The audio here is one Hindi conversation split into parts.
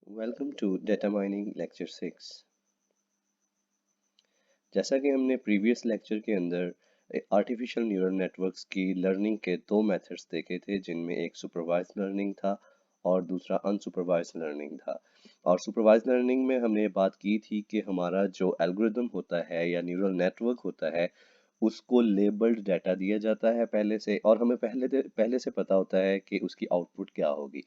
Welcome to data mining lecture 6। जैसा कि हमने प्रीवियस लेक्चर के अंदर आर्टिफिशियल न्यूरल नेटवर्क्स की लर्निंग के दो मेथड्स देखे थे, जिनमें एक सुपरवाइज्ड लर्निंग था और दूसरा अनसुपरवाइज्ड लर्निंग था। और सुपरवाइज्ड लर्निंग में हमने ये बात की थी कि हमारा जो एल्गोरिदम होता है या न्यूरल नेटवर्क होता है उसको लेबल्ड डाटा दिया जाता है पहले से, और हमें पहले से पता होता है कि उसकी आउटपुट क्या होगी।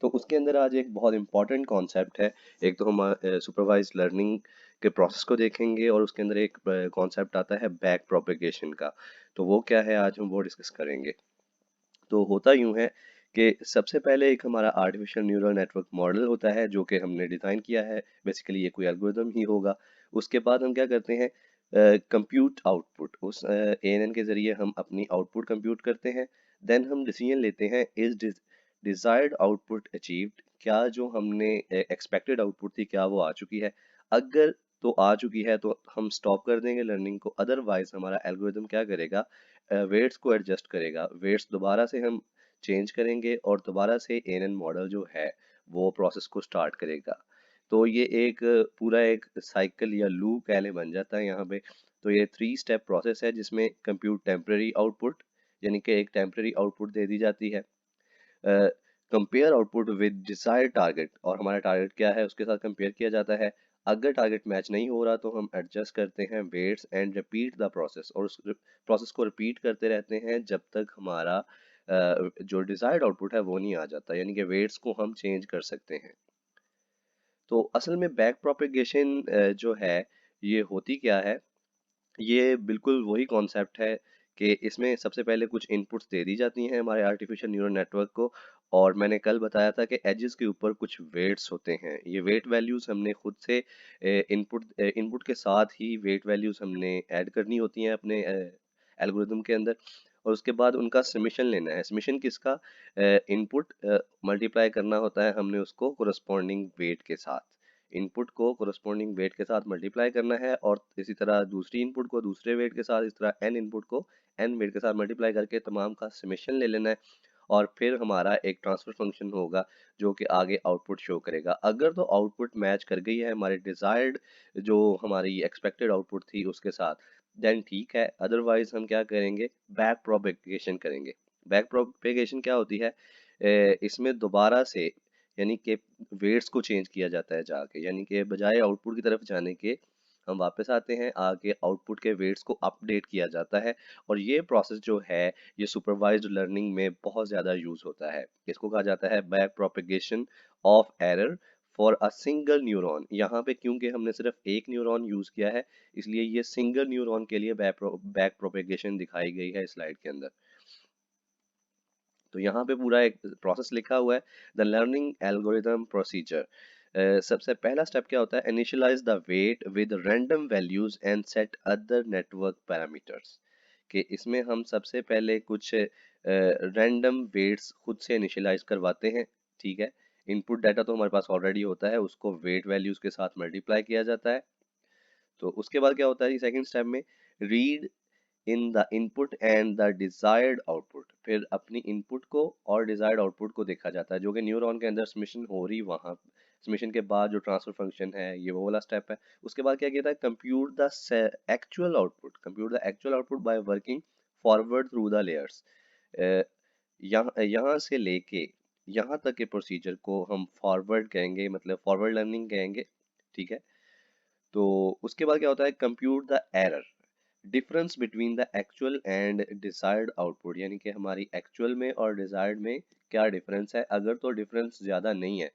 तो उसके अंदर आज एक बहुत इंपॉर्टेंट कॉन्सेप्ट है। एक तो हम सुपरवाइज्ड लर्निंग के प्रोसेस को देखेंगे और उसके अंदर एक कॉन्सेप्ट आता है बैक प्रोपेगेशन का। तो वो क्या है, आज हम वो डिस्कस करेंगे। तो होता यूं है कि सबसे पहले एक हमारा आर्टिफिशियल न्यूरल नेटवर्क मॉडल होता है जो कि हमने डिज़ाइन किया है। बेसिकली ये कोई एल्गोरिदम ही होगा। उसके बाद हम क्या करते हैं, कंप्यूट आउटपुट, उस एएनएन के ज़रिए हम अपनी आउटपुट कंप्यूट करते हैं। देन हम डिसीजन लेते हैं, इज डिजायर्ड आउटपुट अचीव्ड, क्या जो हमने एक्सपेक्टेड आउटपुट थी क्या वो आ चुकी है। अगर तो आ चुकी है तो हम स्टॉप कर देंगे लर्निंग को, अदरवाइज हमारा एल्गोरिदम क्या करेगा, वेट्स को एडजस्ट करेगा। वेट्स दोबारा से हम चेंज करेंगे और दोबारा से एएनएन मॉडल जो है वो प्रोसेस को स्टार्ट करेगा। तो ये एक पूरा एक साइकिल या लूप पहले बन जाता है यहाँ पे। तो ये 3 स्टेप प्रोसेस है जिसमें कंप्यूट टेम्पररी आउटपुट, यानी कि एक टेम्पररी आउटपुट दे दी जाती है। Compare output with desired target, और हमारा टारगेट क्या है उसके साथ कंपेयर किया जाता है। अगर टारगेट मैच नहीं हो रहा तो हम एडजस्ट करते हैं weights and repeat the process, और उस प्रोसेस को रिपीट करते रहते हैं जब तक हमारा जो डिजायर्ड आउटपुट है वो नहीं आ जाता, यानी कि वेट्स को हम चेंज कर सकते हैं। तो असल में बैक प्रोपेगेशन जो है ये होती क्या है, ये बिल्कुल वही कॉन्सेप्ट है कि इसमें सबसे पहले कुछ इनपुट्स दे दी जाती हैं हमारे आर्टिफिशियल न्यूरल नेटवर्क को। और मैंने कल बताया था कि एजेस के ऊपर कुछ वेट्स होते हैं। ये वेट वैल्यूज हमने खुद से इनपुट के साथ ही वेट वैल्यूज हमने ऐड करनी होती हैं अपने एल्गोरिदम के अंदर। और उसके बाद उनका समेशन लेना है। समेशन किसका, इनपुट मल्टीप्लाई करना होता है हमने उसको कोरस्पॉन्डिंग वेट के साथ। इनपुट को कोरस्पॉन्डिंग वेट के साथ मल्टीप्लाई करना है, और इसी तरह दूसरी इनपुट को दूसरे वेट के साथ, इस तरह एन इनपुट को एन वेट के साथ मल्टीप्लाई करके तमाम का समेशन ले लेना है। और फिर हमारा एक ट्रांसफर फंक्शन होगा जो कि आगे आउटपुट शो करेगा। अगर तो आउटपुट मैच कर गई है हमारे डिजायर्ड जो हमारी एक्सपेक्टेड आउटपुट थी उसके साथ, देन ठीक है। अदरवाइज हम क्या करेंगे, बैक प्रोपेगेशन करेंगे। बैक प्रोपेगेशन क्या होती है, इसमें दोबारा से यानी कि वेट्स को चेंज किया जाता है जाके, यानी कि बजाय आउटपुट की तरफ जाने के हम वापस आते हैं, आगे आउटपुट के वेट्स को अपडेट किया जाता है। और ये प्रोसेस जो है ये सुपरवाइज्ड लर्निंग में बहुत ज़्यादा यूज होता है। इसको कहा जाता है back propagation of error for a single neuron. यहाँ पे क्योंकि हमने सिर्फ एक न्यूरॉन यूज किया है, इसलिए ये सिंगल न्यूरॉन के लिए बैक प्रोपेगेशन दिखाई गई है स्लाइड के अंदर। तो यहाँ पे पूरा एक प्रोसेस लिखा हुआ है, द लर्निंग एल्गोरिदम प्रोसीजर। सबसे पहला स्टेप क्या होता है, initialise the weight with random values and set other network parameters. कि इसमें हम सबसे पहले कुछ रैंडम वेट्स खुद से इनिशियलाइज करवाते हैं। ठीक है, इनपुट डाटा तो हमारे पास ऑलरेडी होता है, उसको वेट वैल्यूज के साथ मल्टीप्लाई किया जाता है। तो उसके बाद क्या होता है सेकंड स्टेप में, read in the input and the desired output. फिर अपनी इनपुट को और डिजायर्ड आउटपुट को देखा जाता है जो कि न्यूरॉन के अंदर सबमिशन हो रही वहां। सबमिशन के बाद जो ट्रांसफर फंक्शन है ये वो वाला स्टेप है। उसके बाद क्या किया था, compute the actual output, compute the actual output by working forward through the layers. यहाँ यहाँ से लेके यहाँ तक के प्रोसीजर को हम फॉरवर्ड कहेंगे, मतलब फॉरवर्ड लर्निंग कहेंगे। ठीक है। तो उसके बाद क्या होता है, compute the error difference between the actual and desired output, यानी कि हमारी एक्चुअल में और डिजायर्ड में क्या डिफरेंस है। अगर तो डिफरेंस ज़्यादा नहीं है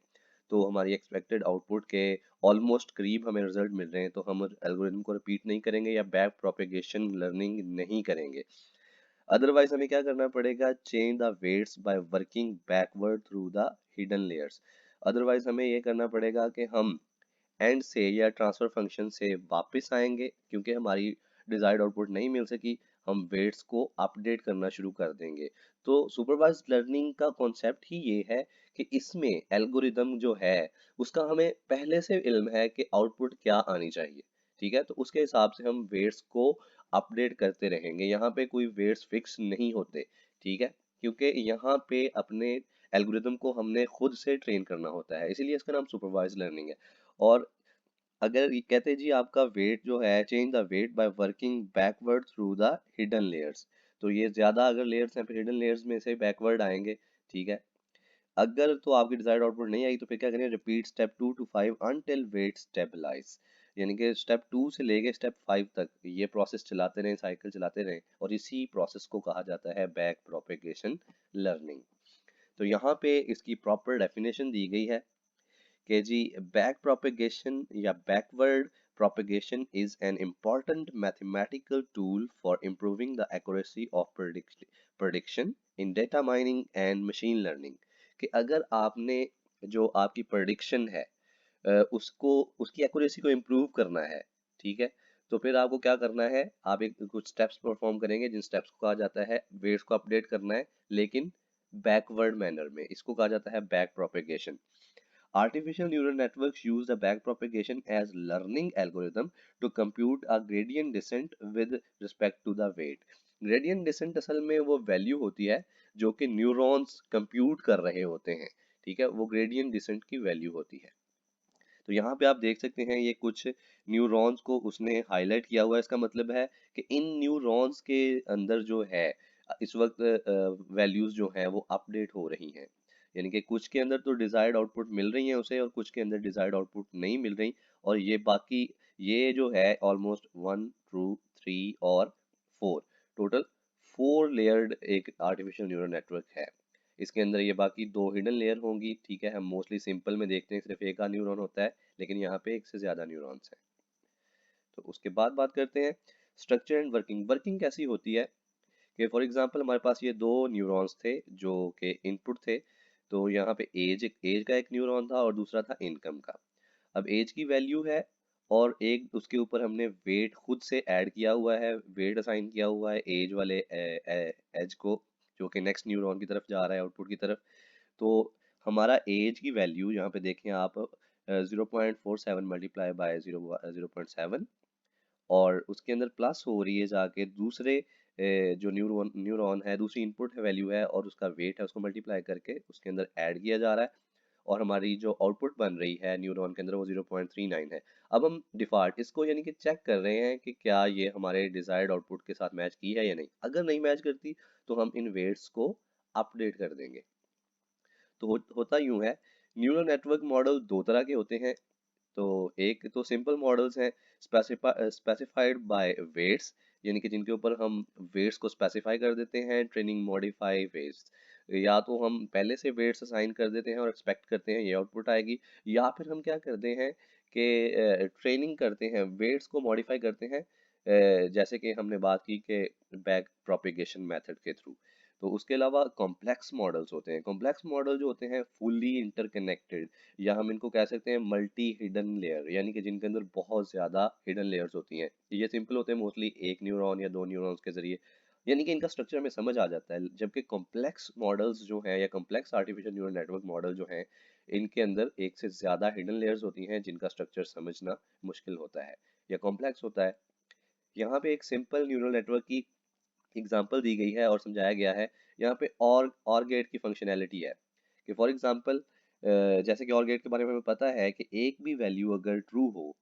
तो हमारी एक्सपेक्टेड आउटपुट के ऑलमोस्ट करीब हमें रिजल्ट मिल रहे हैं, तो हम एल्गोरिथम को रिपीट नहीं करेंगे या बैक प्रोपेगेशन लर्निंग नहीं करेंगे। अदरवाइज हमें क्या करना पड़ेगा, change the weights by working backward through the hidden layers. Otherwise हमें ये करना पड़ेगा कि हम एंड से या ट्रांसफर फंक्शन से वापस आएंगे, क्योंकि हमारी डिजायर्ड आउटपुट नहीं मिल सकी, हम वेट्स को अपडेट करना शुरू कर देंगे। तो सुपरवाइज्ड लर्निंग का कॉन्सेप्ट ही ये है कि इसमें एल्गोरिदम जो है उसका हमें पहले से इल्म है कि आउटपुट क्या आनी चाहिए। ठीक है, तो उसके हिसाब से हम वेट्स को अपडेट करते रहेंगे। यहाँ पे कोई वेट्स फिक्स नहीं होते। ठीक है, क्योंकि यहाँ पे अपने एल्गोरिदम को हमने खुद से ट्रेन करना होता है, इसीलिए इसका नाम सुपरवाइज्ड लर्निंग है। और अगर ये कहते हैं जी आपका वेट जो है, change the weight by working backward through the hidden layers, तो ये ज्यादा अगर लेयर्स हैं फिर हिडन लेयर्स में से बैकवर्ड आएंगे, ठीक है। अगर तो आपकी डिजायर्ड आउटपुट नहीं आई तो फिर क्या करें, repeat step 2 to 5 until weight stabilise, यानी कि स्टेप 2 से लेके स्टेप 5 तक ये प्रोसेस चलाते रहें, साइकिल चलाते रहें, और इसी प्रोसेस को कहा जाता है बैक प्रोपेगेशन लर्निंग। तो यहाँ पे इसकी प्रॉपर डेफिनेशन दी गई है कि जी बैक प्रोपेगेशन या backward propagation is an important mathematical tool for improving the accuracy of prediction in data mining and machine learning। कि अगर आपने जो आपकी prediction है उसको उसकी एक्यूरेसी को इम्प्रूव करना है, ठीक है, तो फिर आपको क्या करना है, आप एक कुछ स्टेप्स परफॉर्म करेंगे जिन स्टेप्स को कहा जाता है वेट्स को अपडेट करना है, लेकिन बैकवर्ड मैनर में, इसको कहा जाता है back propagation. Artificial neural networks use the backpropagation as learning algorithm to compute a gradient descent with respect to the weight। Gradient descent असल में वो वैल्यू होती है जो कि न्यूरॉन्स कंप्यूट कर रहे होते हैं, ठीक है, वो gradient descent की वैल्यू होती है। तो यहाँ पे आप देख सकते हैं ये कुछ न्यूरॉन्स को उसने हाईलाइट किया हुआ है, इसका मतलब है कि इन न्यूरॉन्स के अंदर जो है इस वक्त वैल्यूज जो हैं वो अपडेट हो रही हैं, यानी कि कुछ के अंदर तो डिजायर्ड आउटपुट मिल रही है उसे और कुछ के अंदर डिजायर्ड आउटपुट नहीं मिल रही। और ये बाकी ये जो है ऑलमोस्ट 1 2 3 और 4, टोटल 4 लेयर्ड एक आर्टिफिशियल न्यूरल नेटवर्क है। इसके अंदर ये बाकी 2 हिडन लेयर होंगी, ठीक है, हम मोस्टली सिंपल में देखते हैं सिर्फ एक का न्यूरॉन होता है, लेकिन यहाँ पे एक से ज्यादा न्यूरॉन्स हैं। तो उसके बाद बात करते हैं स्ट्रक्चर एंड वर्किंग। वर्किंग कैसी होती है कि फॉर एग्जांपल हमारे पास ये 2 न्यूरॉन्स थे जो कि इनपुट थे, तो यहाँ पे एज का एक न्यूरॉन था और दूसरा था इनकम का। अब एज की वैल्यू है और एक उसके ऊपर हमने वेट खुद से ऐड किया हुआ है, वेट असाइन किया हुआ है एज वाले एज को, जो कि नेक्स्ट न्यूरॉन की तरफ जा रहा है आउटपुट की तरफ। तो हमारा एज की वैल्यू यहाँ पे देखें आप 0.47 मल्टीप्लाई बाय 0.7, और उसके अंदर प्लस हो रही है जाके दूसरे जो न्यूरॉन न्यूरॉन है, दूसरी इनपुट वैल्यू है और उसका वेट है, उसको मल्टीप्लाई करके उसके अंदर ऐड किया जा रहा है, और हमारी जो आउटपुट बन रही है न्यूरॉन के अंदर वो 0.39 है। अब हम डिफॉल्ट इसको यानी कि चेक कर रहे हैं कि क्या ये हमारे डिजायर्ड आउटपुट के साथ मैच की है या नहीं। अगर नहीं मैच करती तो हम इन वेट्स को अपडेट कर देंगे। तो होता यूं है, न्यूरल नेटवर्क मॉडल दो तरह के होते हैं। तो एक तो सिंपल मॉडल्स हैं स्पेसिफाइड बाय वेट्स, यानी कि जिनके ऊपर हम वेट्स को स्पेसिफाई कर देते हैं, ट्रेनिंग मॉडिफाई वेट्स, या तो हम पहले से वेट्स असाइन कर देते हैं और एक्सपेक्ट करते हैं ये आउटपुट आएगी, या फिर हम क्या करते हैं कि ट्रेनिंग करते हैं, वेट्स को मॉडिफाई करते हैं, जैसे कि हमने बात की कि बैक प्रोपेगेशन मेथड के थ्रू। तो उसके अलावा कॉम्प्लेक्स मॉडल्स होते हैं। कॉम्प्लेक्स मॉडल जो होते हैं फुल्ली इंटरकनेक्टेड, या हम इनको कह सकते हैं मल्टी हिडन लेयर, यानी कि जिनके अंदर बहुत ज्यादा हिडन लेयर्स होती हैं। ये सिंपल होते हैं मोस्टली एक न्यूरॉन या 2 न्यूरॉन्स के जरिए, यानी कि इनका स्ट्रक्चर हमें समझ आ जाता है। जबकि कॉम्प्लेक्स मॉडल्स जो हैं या complex artificial neural network model जो हैं, इनके अंदर एक से ज्यादा हिडन लेयर्स होती हैं जिनका स्ट्रक्चर समझना मुश्किल होता है या कॉम्प्लेक्स होता है। यहाँ पे एक सिंपल न्यूरल नेटवर्क की एग्जांपल दी गई है और समझाया गया है। यहाँ पे और गेट की फंक्शनैलिटी है कि फॉर एग्जांपल जैसे कि और गेट के बारे में हमें पता है कि एक भी वैल्यू अगर ट्रू हो,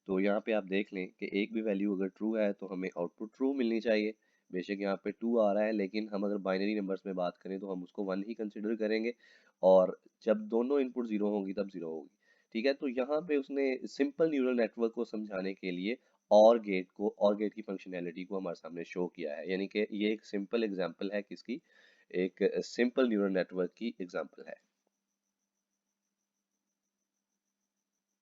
तो यहाँ पे आप देख लें कि एक भी वैल्यू अगर ट्रू है तो हमें आउटपुट ट्रू मिलनी चाहिए। बेशक यहाँ पे 2 आ रहा है, लेकिन हम अगर बाइनरी नंबर्स में बात करें तो हम उसको 1 ही कंसिडर करेंगे, और जब दोनों इनपुट 0 होंगी तब 0 होगी, ठीक है। तो यहाँ पे उसने सिंपल न्यूरल नेटवर्क को समझाने के लिए और गेट की फंक्शनैलिटी को हमारे सामने शो किया है, यानी कि ये एक सिंपल एग्जांपल है किसकी, एक सिंपल न्यूरल नेटवर्क की एग्जांपल है।